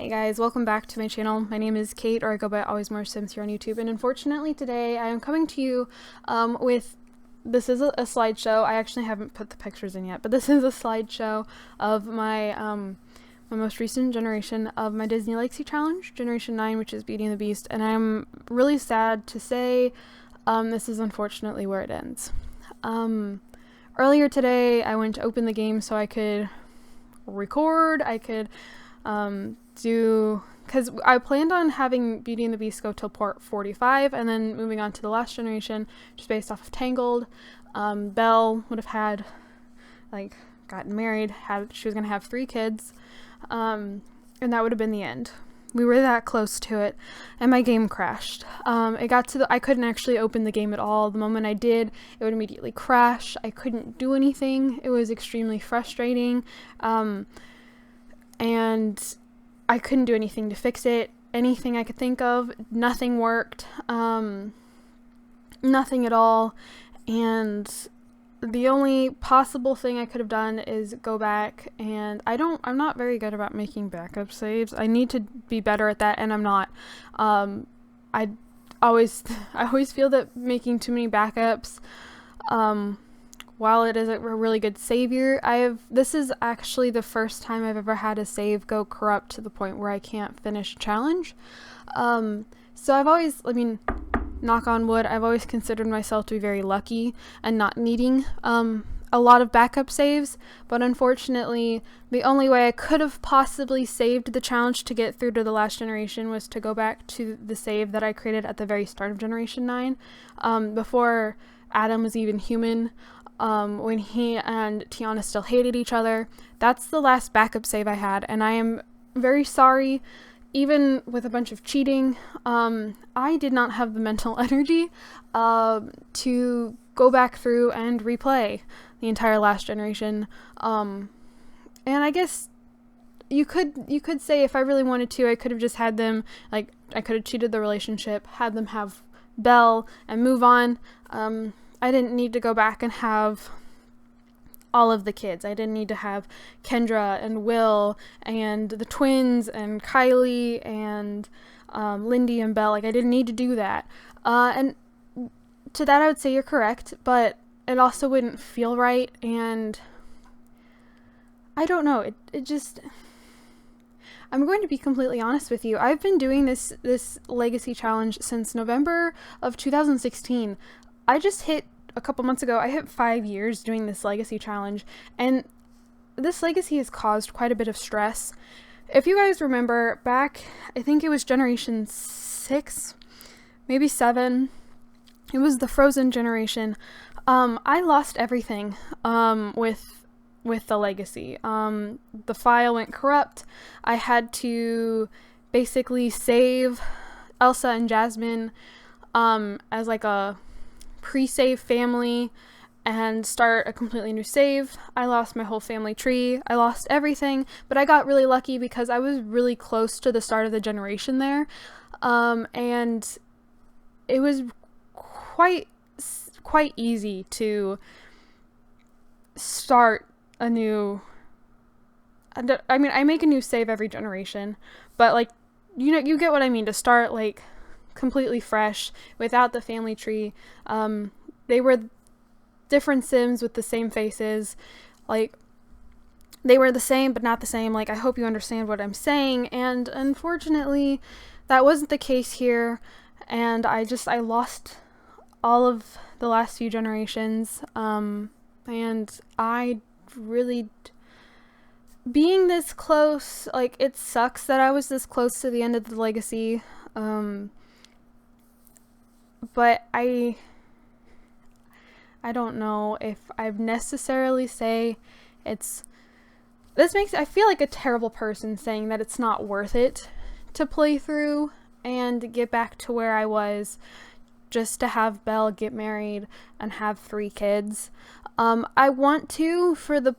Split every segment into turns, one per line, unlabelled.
Hey guys, welcome back to my channel. My name is Kate, or I go by AlwaysMoreSims here on YouTube, and unfortunately today I am coming to you this is a slideshow. I actually haven't put the pictures in yet, but this is a slideshow of my my most recent generation of my Disney Legacy Challenge, Generation 9, which is Beauty and the Beast, and I'm really sad to say this is unfortunately where it ends. Earlier today I went to open the game so I could record, I could because I planned on having Beauty and the Beast go till port 45 and then moving on to the last generation, just based off of Tangled. Belle would have had, gotten married, she was going to have 3 kids, and that would have been the end. We were that close to it, and my game crashed. It got to I couldn't actually open the game at all. The moment I did, it would immediately crash. I couldn't do anything. It was extremely frustrating. And I couldn't do anything to fix it. Anything I could think of, nothing worked. Nothing at all. And the only possible thing I could have done is go back, and I'm not very good about making backup saves. I need to be better at that, and I'm not. I always feel that making too many backups, while it is a really good savior, this is actually the first time I've ever had a save go corrupt to the point where I can't finish a challenge. So I've always, knock on wood, I've always considered myself to be very lucky and not needing a lot of backup saves, but unfortunately the only way I could have possibly saved the challenge to get through to the last generation was to go back to the save that I created at the very start of Generation 9, before Adam was even human. When he and Tiana still hated each other. That's the last backup save I had, and I am very sorry. Even with a bunch of cheating, I did not have the mental energy to go back through and replay the entire last generation. And I guess you could say, if I really wanted to, I could have just had them, I could have cheated the relationship, had them have Belle and move on. I didn't need to go back and have all of the kids. I didn't need to have Kendra and Will and the twins and Kylie and Lindy and Belle. I didn't need to do that. And to that I would say you're correct, but it also wouldn't feel right, and I don't know. It just... I'm going to be completely honest with you. I've been doing this Legacy Challenge since November of 2016. I just hit a couple months ago, I hit 5 years doing this Legacy Challenge, and this Legacy has caused quite a bit of stress. If you guys remember back, I think it was Generation 6, maybe 7, it was the Frozen generation. I lost everything with the Legacy. The file went corrupt. I had to basically save Elsa and Jasmine as a pre-save family and start a completely new save. I lost my whole family tree. I lost everything, but I got really lucky because I was really close to the start of the generation there, and it was quite easy to start a new... I make a new save every generation, but you get what I mean, to start completely fresh without the family tree. They were different Sims with the same faces. They were the same but not the same. I hope you understand what I'm saying, and unfortunately that wasn't the case here, and I lost all of the last few generations, and I really... being this close, it sucks that I was this close to the end of the Legacy, but I don't know if I'd necessarily say I feel like a terrible person saying that it's not worth it to play through and get back to where I was just to have Belle get married and have 3 kids. I want to, for the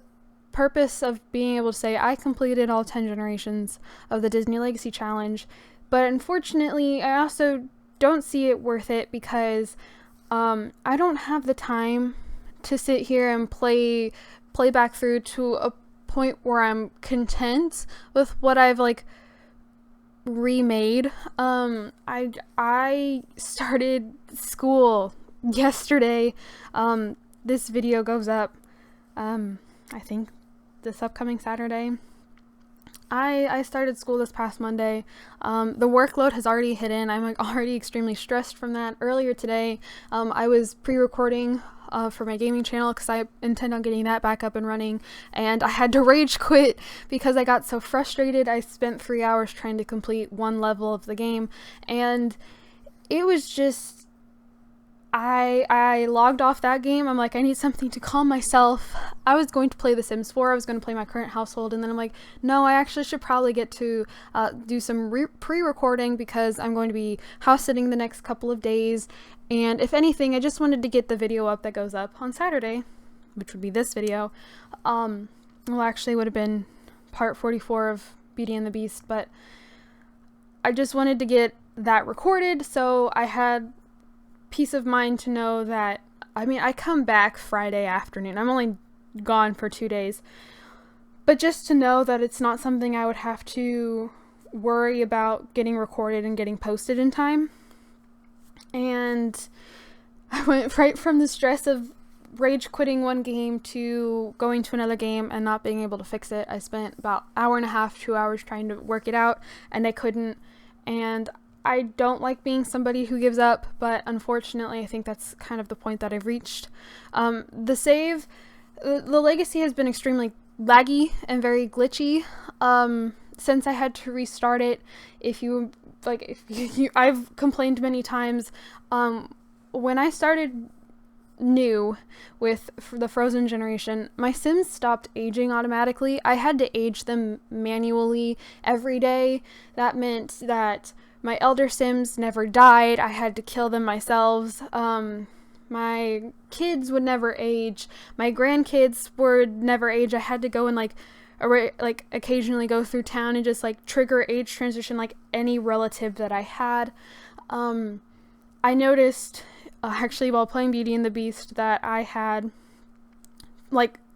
purpose of being able to say I completed all 10 generations of the Disney Legacy Challenge, but unfortunately I also don't see it worth it because I don't have the time to sit here and play back through to a point where I'm content with what I've remade. I started school yesterday. This video goes up, I think this upcoming Saturday. I started school this past Monday. The workload has already hit in. I'm like already extremely stressed from that. Earlier today, I was pre-recording for my gaming channel because I intend on getting that back up and running, and I had to rage quit because I got so frustrated. I spent 3 hours trying to complete one level of the game, and it was just, I logged off that game. I'm like, I need something to calm myself. I was going to play The Sims 4. I was going to play my current household, and then I'm like, no, I actually should probably get to do some pre-recording because I'm going to be house sitting the next couple of days. And if anything, I just wanted to get the video up that goes up on Saturday, which would be this video. Well, actually, it would have been part 44 of Beauty and the Beast, but I just wanted to get that recorded so I had peace of mind to know that, I mean, I come back Friday afternoon. I'm only gone for 2 days, but just to know that it's not something I would have to worry about getting recorded and getting posted in time. And I went right from the stress of rage quitting one game to going to another game and not being able to fix it. I spent about an hour and a half, 2 hours trying to work it out, and I couldn't. And I don't like being somebody who gives up, but unfortunately I think that's kind of the point that I've reached. The save, the legacy has been extremely laggy and very glitchy since I had to restart it. I've complained many times. When I started new with the Frozen generation, my Sims stopped aging automatically. I had to age them manually every day. That meant that my elder Sims never died. I had to kill them myself. My kids would never age. My grandkids would never age. I had to go and occasionally go through town and just trigger age transition like any relative that I had. I noticed actually while playing Beauty and the Beast that I had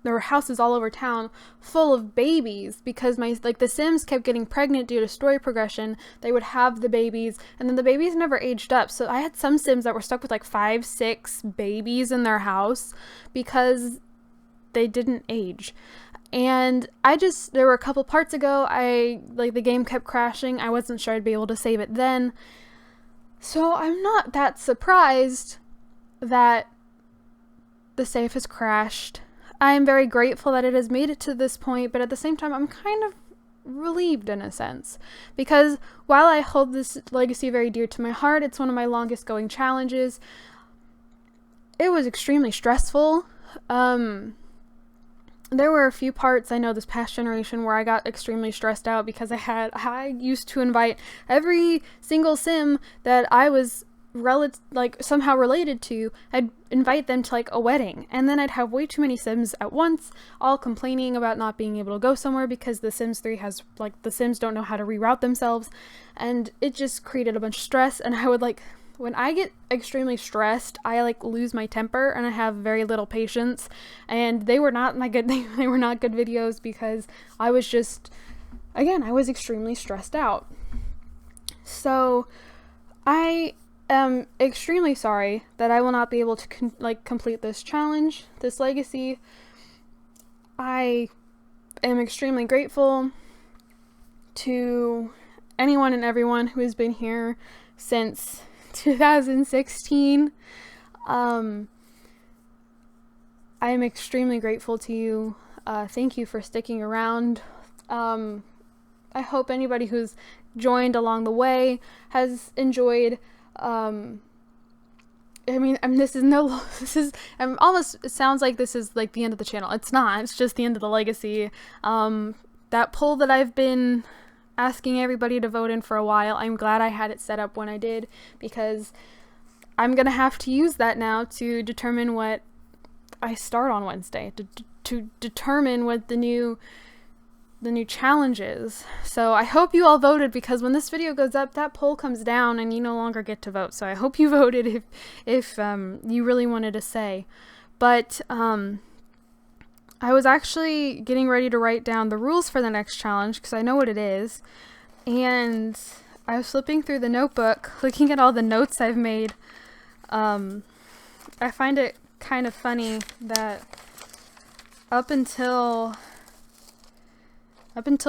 there were houses all over town full of babies because the Sims kept getting pregnant due to story progression. They would have the babies, and then the babies never aged up. So I had some Sims that were stuck with 5, 6 babies in their house because they didn't age. And there were a couple parts ago, the game kept crashing. I wasn't sure I'd be able to save it then. So I'm not that surprised that the save has crashed. I am very grateful that it has made it to this point, but at the same time, I'm kind of relieved in a sense. Because while I hold this legacy very dear to my heart, it's one of my longest going challenges. It was extremely stressful. There were a few parts I know this past generation where I got extremely stressed out because I used to invite every single Sim that I was somehow related to. I'd invite them to a wedding, and then I'd have way too many Sims at once, all complaining about not being able to go somewhere because the Sims 3 has the Sims don't know how to reroute themselves, and it just created a bunch of stress. And I would when I get extremely stressed, I lose my temper and I have very little patience, and they were not they were not good videos because I was just, again, I was extremely stressed out. So I am extremely sorry that I will not be able to complete this challenge, this legacy. I am extremely grateful to anyone and everyone who has been here since 2016. I am extremely grateful to you. Thank you for sticking around. I hope anybody who's joined along the way has enjoyed. It sounds like this is the end of the channel. It's not. It's just the end of the legacy. That poll that I've been asking everybody to vote in for a while, I'm glad I had it set up when I did, because I'm gonna have to use that now to determine what I start on Wednesday, to determine what the new challenges. So I hope you all voted, because when this video goes up, that poll comes down and you no longer get to vote. So I hope you voted if you really wanted to say. But I was actually getting ready to write down the rules for the next challenge because I know what it is. and I was flipping through the notebook, looking at all the notes I've made. I find it kind of funny that up until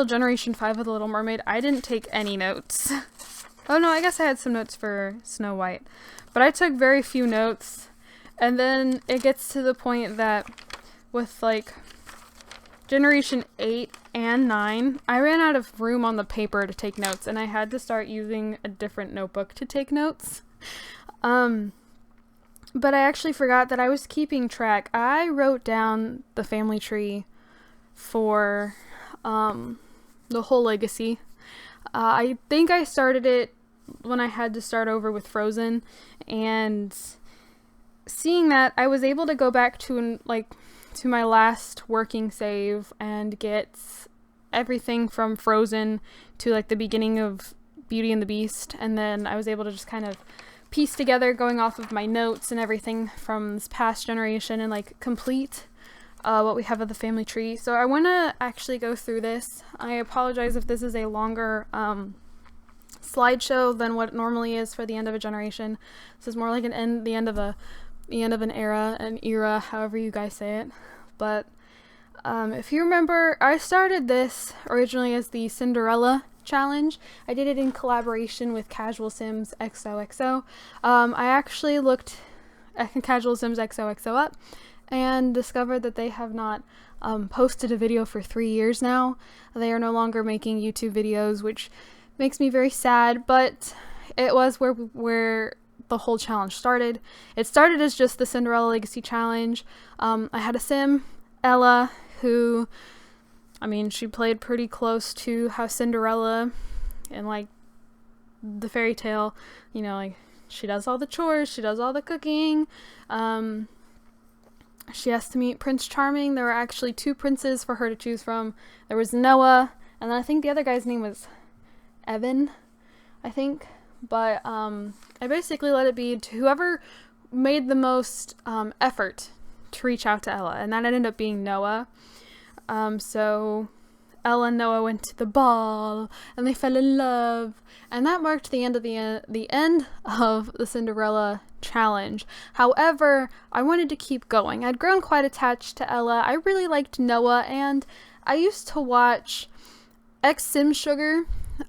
Generation 5 of The Little Mermaid, I didn't take any notes. Oh no, I guess I had some notes for Snow White, but I took very few notes. And then it gets to the point that with like Generation 8 and 9, I ran out of room on the paper to take notes, and I had to start using a different notebook to take notes. But I actually forgot that I was keeping track. I wrote down the family tree for the whole legacy. I think I started it when I had to start over with Frozen, and seeing that, I was able to go back to my last working save and get everything from Frozen to like the beginning of Beauty and the Beast, and then I was able to just kind of piece together, going off of my notes and everything from this past generation, and like complete what we have of the family tree. So I want to actually go through this. I apologize if this is a longer slideshow than what it normally is for the end of a generation. This is more like the end of an era, however you guys say it. But if you remember, I started this originally as the Cinderella challenge. I did it in collaboration with Casual Sims XOXO. I actually looked at Casual Sims XOXO up and discovered that they have not posted a video for 3 years now. They are no longer making YouTube videos, which makes me very sad, but it was where the whole challenge started. It started as just the Cinderella Legacy Challenge. I had a sim, Ella, who, I mean, she played pretty close to how Cinderella and like the fairy tale, you know, like she does all the chores, she does all the cooking. She has to meet Prince Charming. There were actually 2 princes for her to choose from. There was Noah, and then I think the other guy's name was Evan, I think. But I basically let it be to whoever made the most effort to reach out to Ella, and that ended up being Noah. So Ella and Noah went to the ball, and they fell in love, and that marked the end of the Cinderella challenge. However, I wanted to keep going. I'd grown quite attached to Ella. I really liked Noah, and I used to watch Sim Sugar.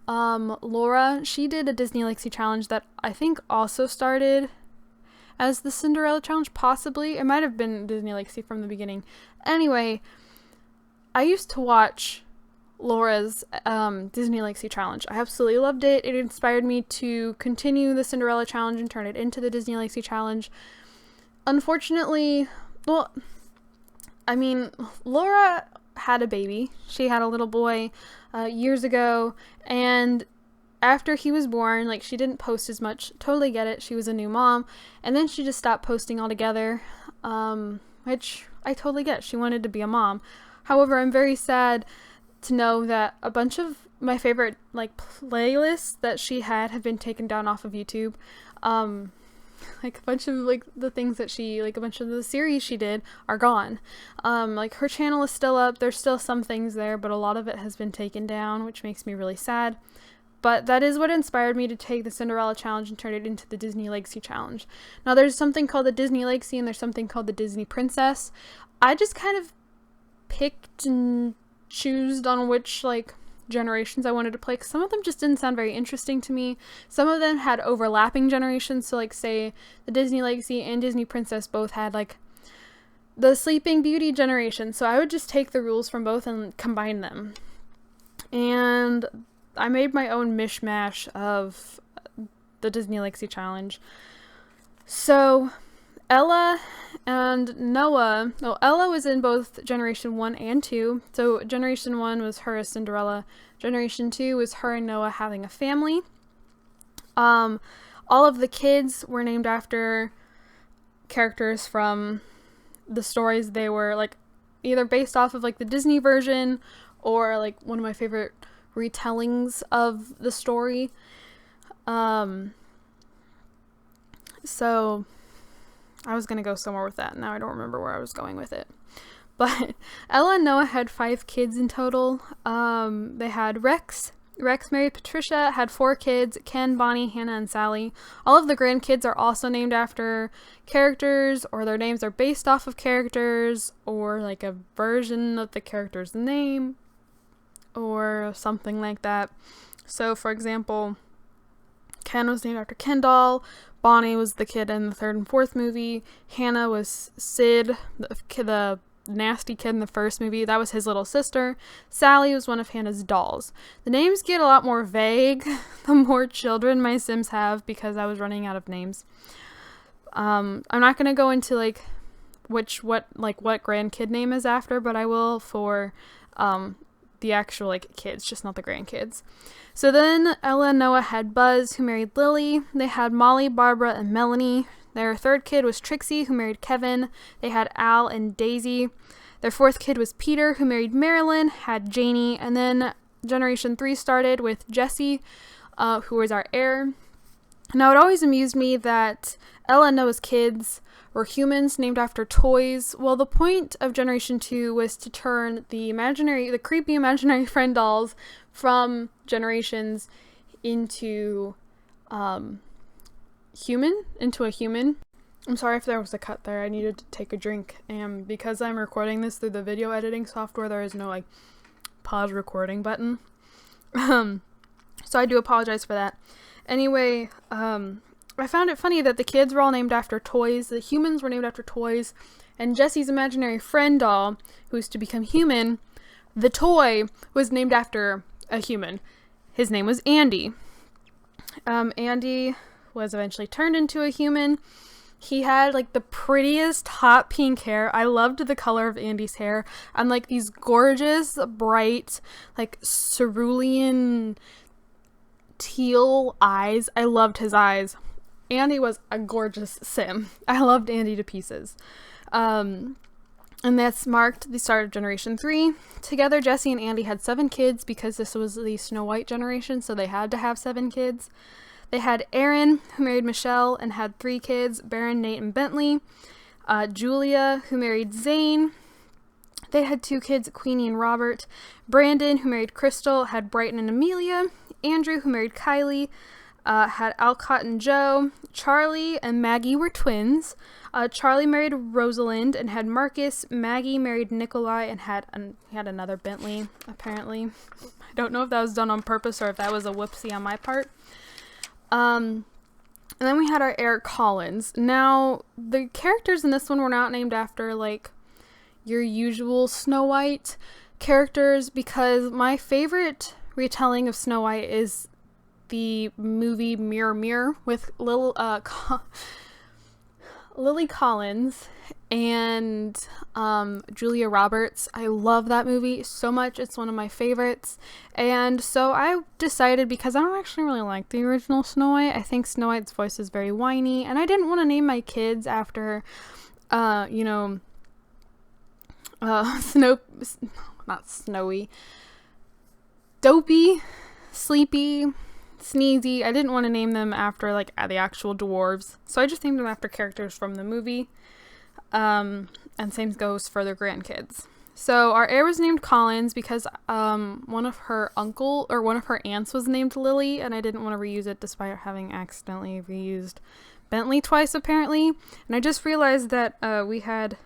Laura, she did a Disney Legacy challenge that I think also started as the Cinderella challenge, possibly. It might have been Disney Legacy from the beginning. Anyway, I used to watch Laura's Disney Legacy challenge. I absolutely loved it. It inspired me to continue the Cinderella challenge and turn it into the Disney Legacy challenge. Unfortunately, well, I mean, Laura had a baby. She had a little boy years ago, and after he was born, like, she didn't post as much. Totally get it. She was a new mom, and then she just stopped posting altogether, which I totally get. She wanted to be a mom. However, I'm very sad to know that a bunch of my favorite like playlists that she had have been taken down off of YouTube. Like a bunch of like the things that she, like a bunch of the series she did are gone. Like her channel is still up. There's still some things there, but a lot of it has been taken down, which makes me really sad. But that is what inspired me to take the Cinderella challenge and turn it into the Disney Legacy challenge. Now there's something called the Disney Legacy and there's something called the Disney Princess. I just kind of picked and choosed on which like generations I wanted to play, because some of them just didn't sound very interesting to me. Some of them had overlapping generations, so like say the Disney Legacy and Disney Princess both had like the Sleeping Beauty generation, so I would just take the rules from both and combine them. And I made my own mishmash of the Disney Legacy challenge. So Ella and Noah, well, Ella was in both Generation 1 and 2. So Generation 1 was her as Cinderella. Generation 2 was her and Noah having a family. All of the kids were named after characters from the stories. They were like either based off of like the Disney version or like one of my favorite retellings of the story. So I was going to go somewhere with that. Now I don't remember where I was going with it. But Ella and Noah had 5 kids in total. They had Rex, Rex married Patricia, had 4 kids, Ken, Bonnie, Hannah, and Sally. All of the grandkids are also named after characters, or their names are based off of characters, or like a version of the character's name, or something like that. So, for example, Ken was named after Ken doll, Bonnie was the kid in the 3rd and 4th movie, Hannah was Sid, the nasty kid in the 1st movie. That was his little sister. Sally was one of Hannah's dolls. The names get a lot more vague the more children my Sims have, because I was running out of names. I'm not going to go into like what grandkid name is after, but I will for the actual like kids, just not the grandkids. So then Ella and Noah had Buzz, who married Lily. They had Molly, Barbara, and Melanie. Their 3rd kid was Trixie, who married Kevin. They had Al and Daisy. Their 4th kid was Peter, who married Marilyn, had Janie. And then Generation 3 started with Jesse, who was our heir. Now, it always amused me that Ella and Noah's kids were humans named after toys. Well, the point of Generation 2 was to turn the creepy imaginary friend dolls from Generations into a human. I'm sorry if there was a cut there. I needed to take a drink, and because I'm recording this through the video editing software, there is no like pause recording button. So I do apologize for that. Anyway, I found it funny that the kids were all named after toys. The humans were named after toys, and Jesse's imaginary friend doll, who's to become human, the toy was named after a human. His name was Andy. Andy was eventually turned into a human. He had like the prettiest hot pink hair. I loved the color of Andy's hair, and like these gorgeous, bright, like cerulean teal eyes. I loved his eyes. Andy was a gorgeous Sim. I loved Andy to pieces. And that's marked the start of Generation 3. Together, Jesse and Andy had 7 kids because this was the Snow White generation, so they had to have 7 kids. They had Aaron, who married Michelle and had 3 kids, Baron, Nate, and Bentley. Julia, who married Zane. They had 2 kids, Queenie and Robert. Brandon, who married Crystal, had Brighton and Amelia. Andrew, who married Kylie, had Alcott and Joe. Charlie and Maggie were twins. Charlie married Rosalind and had Marcus. Maggie married Nikolai and had another Bentley, apparently. I don't know if that was done on purpose or if that was a whoopsie on my part. And then we had our heir Collins. Now, the characters in this one were not named after, like, your usual Snow White characters, because my favorite retelling of Snow White is the movie Mirror Mirror with Lily Collins and Julia Roberts. I love that movie so much. It's one of my favorites. And so I decided, because I don't actually really like the original Snow White, I think Snow White's voice is very whiny, and I didn't want to name my kids after Dopey, Sleepy, Sneezy. I didn't want to name them after like the actual dwarves, so I just named them after characters from the movie. And same goes for their grandkids. So our heir was named Collins because one of her aunts was named Lily, and I didn't want to reuse it despite having accidentally reused Bentley twice apparently. And I just realized that we had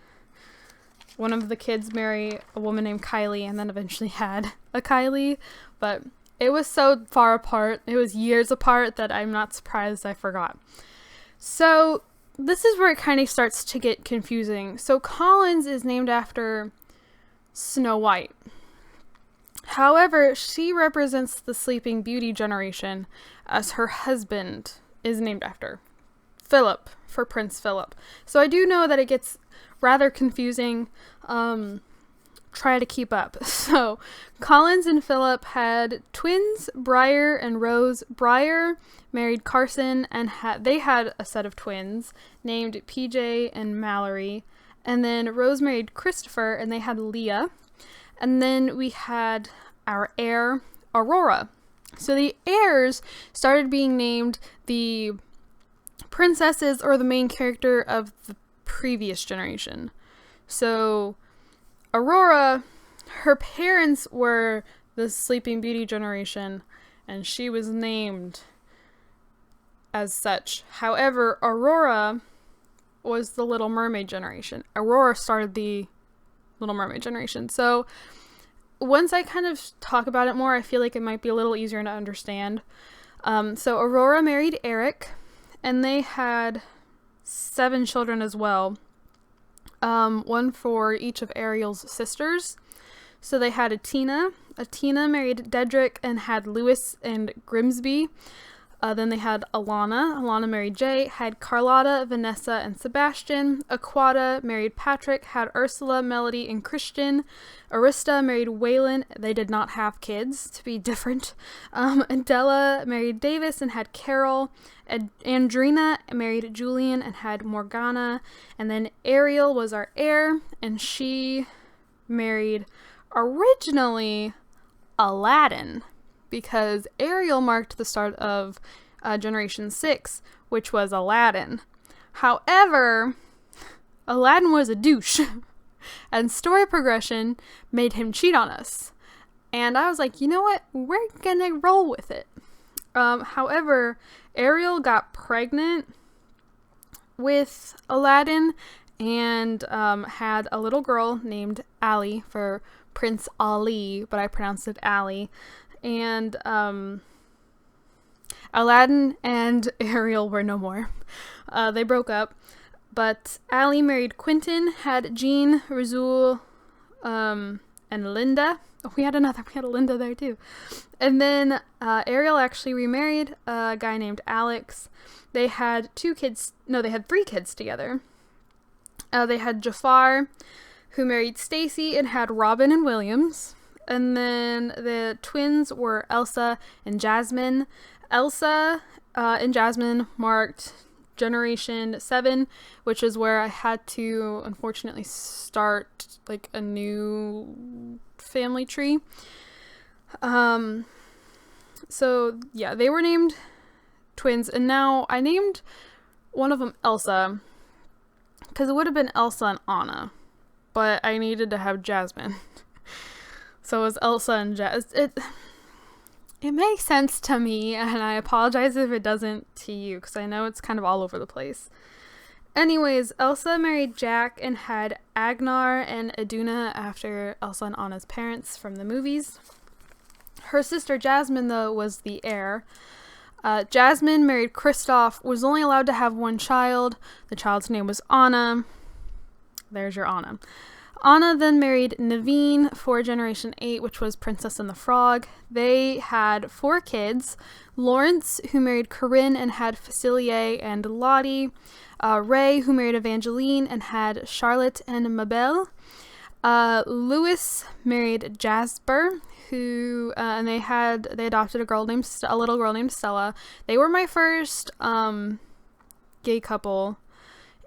one of the kids marry a woman named Kylie and then eventually had a Kylie, but it was so far apart, it was years apart, that I'm not surprised I forgot. So this is where it kind of starts to get confusing. So Collins is named after Snow White. However, she represents the Sleeping Beauty generation, as her husband is named after Philip, for Prince Philip. So I do know that it gets rather confusing. Try to keep up. So Collins and Philip had twins, Briar and Rose. Briar married Carson, and they had a set of twins named PJ and Mallory. And then Rose married Christopher, and they had Leah. And then we had our heir, Aurora. So the heirs started being named the princesses or the main character of the previous generation. So Aurora, her parents were the Sleeping Beauty generation, and she was named as such. However, Aurora was the Little Mermaid generation. Aurora started the Little Mermaid generation. So once I kind of talk about it more, I feel like it might be a little easier to understand. So Aurora married Eric, and they had 7 children as well. One for each of Ariel's sisters. So they had Atina. Atina married Dedrick and had Lewis and Grimsby. Then they had Alana. Alana married Jay, had Carlotta, Vanessa, and Sebastian. Aquata married Patrick, had Ursula, Melody, and Christian. Arista married Waylon. They did not have kids, to be different. Adela married Davis and had Carol. Andrina married Julian and had Morgana. And then Ariel was our heir, and she married originally Aladdin, because Ariel marked the start of Generation 6, which was Aladdin. However, Aladdin was a douche, and story progression made him cheat on us. And I was like, you know what? We're gonna roll with it. However, Ariel got pregnant with Aladdin and had a little girl named Ali for Prince Ali, but I pronounced it Ali. And Aladdin and Ariel were no more. They broke up. But Ali married Quentin, had Jean, Razul, and Linda. Oh, we had a Linda there too. And then Ariel actually remarried a guy named Alex. They had 3 kids together. They had Jafar, who married Stacy and had Robin and Williams. And then the twins were Elsa and Jasmine. Elsa and Jasmine marked Generation 7, which is where I had to unfortunately start like a new family tree. So yeah, they were named twins, and now I named one of them Elsa because it would have been Elsa and Anna, but I needed to have Jasmine. So it was Elsa and It makes sense to me, and I apologize if it doesn't to you, because I know it's kind of all over the place. Anyways, Elsa married Jack and had Agnar and Aduna after Elsa and Anna's parents from the movies. Her sister Jasmine, though, was the heir. Jasmine married Kristoff, was only allowed to have one child. The child's name was Anna. There's your Anna. Anna then married Naveen for Generation 8, which was Princess and the Frog. They had 4 kids. Lawrence, who married Corinne and had Facilier and Lottie. Ray, who married Evangeline and had Charlotte and Mabel. Lewis married Jasper, who and they adopted a little girl named Stella. They were my first gay couple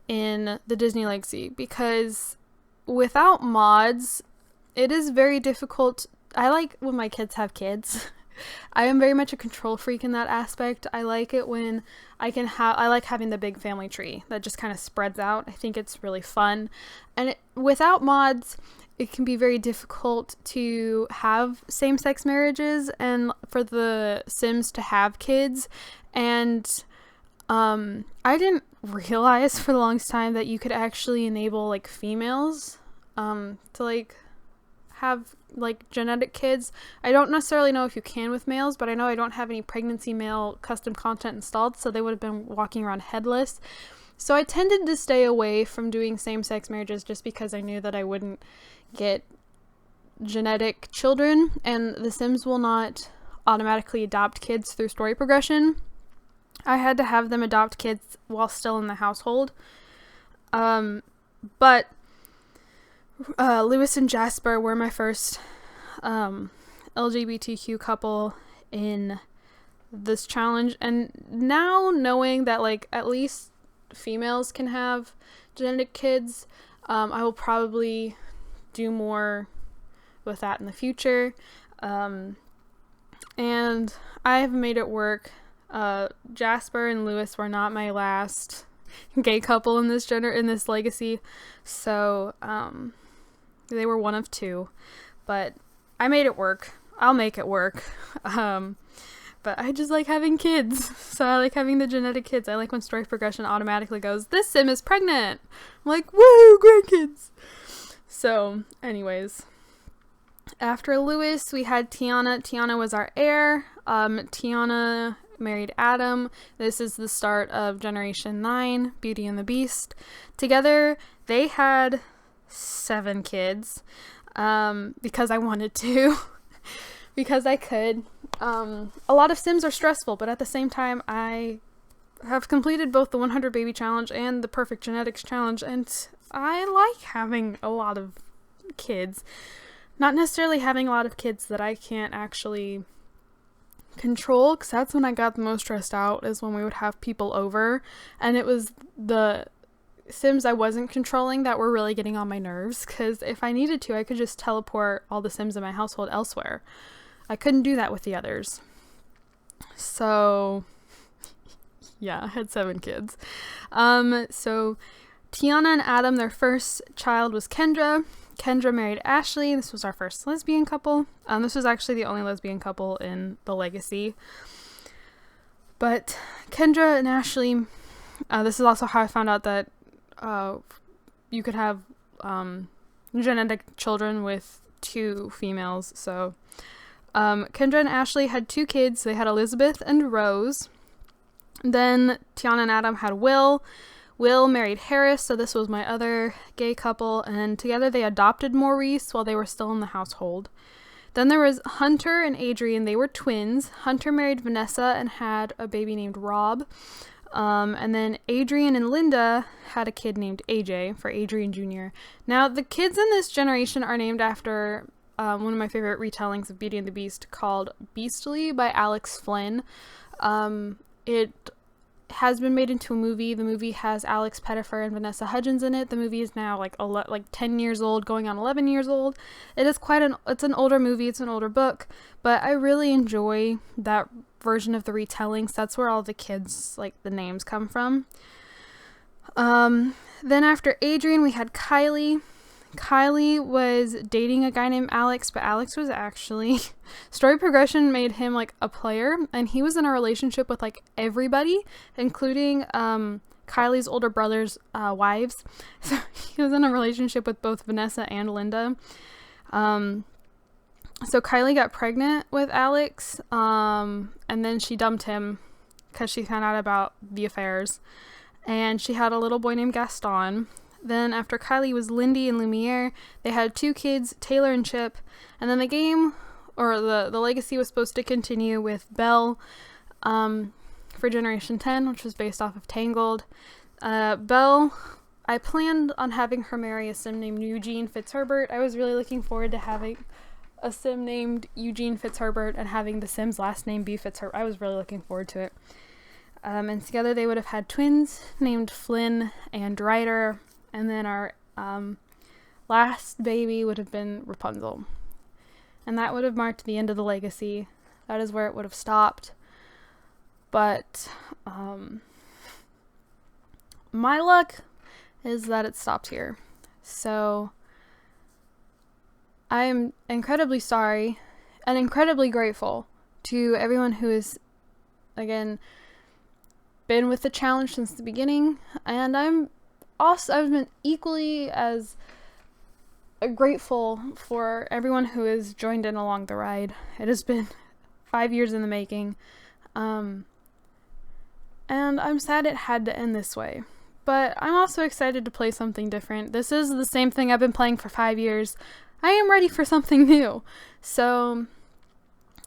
in the Disney Legacy, because without mods, it is very difficult. I like when my kids have kids. I am very much a control freak in that aspect. I like it when I like having the big family tree that just kind of spreads out. I think it's really fun. And without mods, it can be very difficult to have same-sex marriages and for the Sims to have kids. And I didn't realize for the longest time that you could actually enable like females to like have like genetic kids. I don't necessarily know if you can with males, but I know I don't have any pregnancy male custom content installed, so they would have been walking around headless. So I tended to stay away from doing same-sex marriages just because I knew that I wouldn't get genetic children, and the Sims will not automatically adopt kids through story progression. I had to have them adopt kids while still in the household. But Lewis and Jasper were my first LGBTQ couple in this challenge. And now knowing that like at least females can have genetic kids, I will probably do more with that in the future. And I have made it work. Jasper and Lewis were not my last gay couple in this legacy, so they were one of 2, but I made it work. I'll make it work. but I just like having kids. So I like having the genetic kids. I like when story progression automatically goes, this sim is pregnant. I'm like, woo, grandkids. So anyways, after Lewis, we had Tiana. Tiana was our heir. Tiana married Adam. This is the start of Generation 9, Beauty and the Beast. Together, they had 7 kids, because I wanted to, because I could. A lot of Sims are stressful, but at the same time, I have completed both the 100 baby challenge and the perfect genetics challenge, and I like having a lot of kids. Not necessarily having a lot of kids that I can't actually control, because that's when I got the most stressed out, is when we would have people over, and it was the Sims I wasn't controlling that were really getting on my nerves, because if I needed to, I could just teleport all the Sims in my household elsewhere. I couldn't do that with the others. So yeah, I had 7 kids. So Tiana and Adam, their first child was Kendra. Kendra married Ashley. This was our first lesbian couple. This was actually the only lesbian couple in the legacy. But Kendra and Ashley, this is also how I found out that you could have genetic children with 2 females. So Kendra and Ashley had 2 kids. They had Elizabeth and Rose. Then Tiana and Adam had Will. Will married Harris, so this was my other gay couple, and together they adopted Maurice while they were still in the household. Then there was Hunter and Adrian. They were twins. Hunter married Vanessa and had a baby named Rob. And then Adrian and Linda had a kid named AJ, for Adrian Jr. Now, the kids in this generation are named after one of my favorite retellings of Beauty and the Beast called Beastly by Alex Flynn. It has been made into a movie. The movie has Alex Pettyfer and Vanessa Hudgens in it. The movie is now like 10 years old, going on 11 years old. It is it's an older movie, it's an older book, but I really enjoy that version of the retellings. That's where all the kids, like, the names come from. Then after Adrian, we had Kylie. Kylie was dating a guy named Alex, but Alex was actually story progression made him like a player, and he was in a relationship with like everybody, including Kylie's older brother's wives. So he was in a relationship with both Vanessa and Linda. So Kylie got pregnant with Alex, and then she dumped him because she found out about the affairs, and she had a little boy named Gaston. Then after Kylie was Lindy and Lumiere. They had 2 kids, Taylor and Chip. And then the game, or the legacy, was supposed to continue with Belle for Generation 10, which was based off of Tangled. Belle, I planned on having her marry a sim named Eugene Fitzherbert. I was really looking forward to having a sim named Eugene Fitzherbert and having the sim's last name be Fitzherbert. I was really looking forward to it. And together they would have had twins named Flynn and Ryder. And then our last baby would have been Rapunzel. And that would have marked the end of the legacy. That is where it would have stopped. But my luck is that it stopped here. So I am incredibly sorry and incredibly grateful to everyone who has, again, been with the challenge since the beginning. And I've been equally as grateful for everyone who has joined in along the ride. It has been 5 years in the making, and I'm sad it had to end this way. But I'm also excited to play something different. This is the same thing I've been playing for 5 years. I am ready for something new. So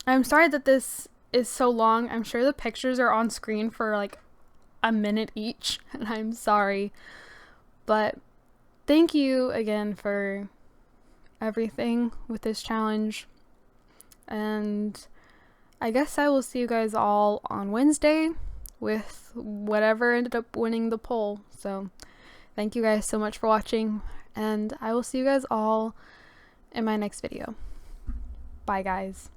I'm sorry that this is so long. I'm sure the pictures are on screen for like a minute each, and I'm sorry. But thank you again for everything with this challenge. And I guess I will see you guys all on Wednesday with whatever ended up winning the poll. So thank you guys so much for watching, and I will see you guys all in my next video. Bye, guys.